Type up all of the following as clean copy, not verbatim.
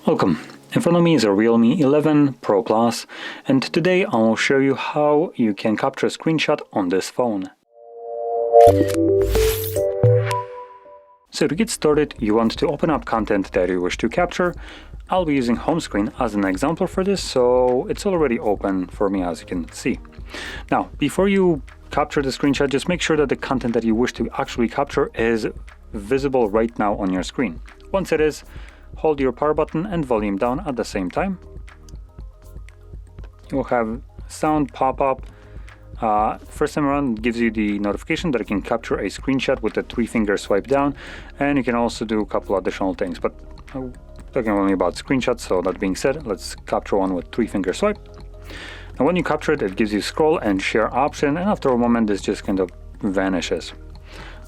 Welcome. In front of me is a REALME 11 Pro Plus, and today I will show you how you can capture a screenshot on this phone. So to get started, you want to open up content that you wish to capture. I'll be using home screen as an example for this, so it's already open for me, as you can see. Now, before you capture the screenshot, just make sure that the content that you wish to actually capture is visible right now on your screen. Once it is, hold your power button and volume down at the same time. You'll have sound pop up. First time around, it gives you the notification that you can capture a screenshot with the 3-finger swipe down, and you can also do a couple additional things, but I'm talking only about screenshots. So that being said, let's capture one with 3-finger swipe. Now when you capture it, it gives you scroll and share option, and after a moment this just kind of vanishes.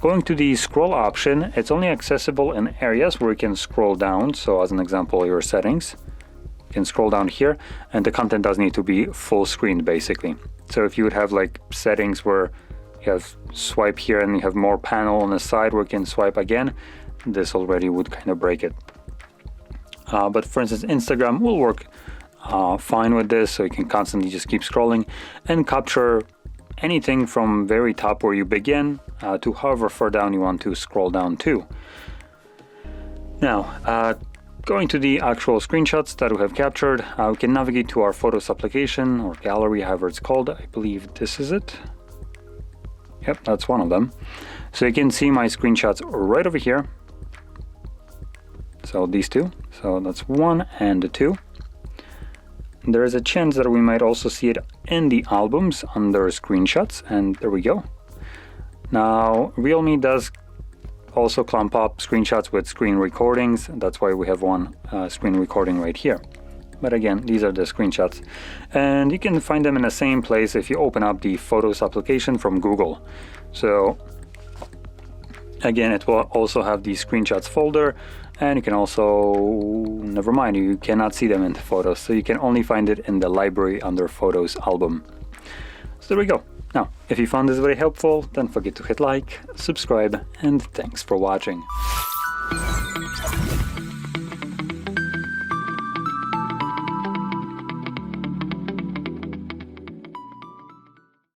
Going to the scroll option, it's only accessible in areas where you can scroll down. So as an example, your settings, you can scroll down here, and the content does need to be full screen basically. So if you would have like settings where you have swipe here and you have more panel on the side where you can swipe again, this already would kind of break it. But for instance, Instagram will work fine with this, so you can constantly just keep scrolling and capture anything from very top where you begin to however far down you want to scroll down to. Now, going to the actual screenshots that we have captured, we can navigate to our Photos application or gallery, however it's called. I believe this is it. Yep, that's one of them. So you can see my screenshots right over here. So these two. So that's 1 and 2. There is a chance that we might also see it in the albums under screenshots, and there we go. Now, REALME does also clump up screenshots with screen recordings. That's why we have one screen recording right here. But again, these are the screenshots, and you can find them in the same place if you open up the Photos application from Google. So again, it will also have the screenshots folder, and you can also, never mind, you cannot see them in the Photos, so you can only find it in the library under Photos album. So there we go. Now, if you found this very helpful, don't forget to hit like, subscribe, and thanks for watching.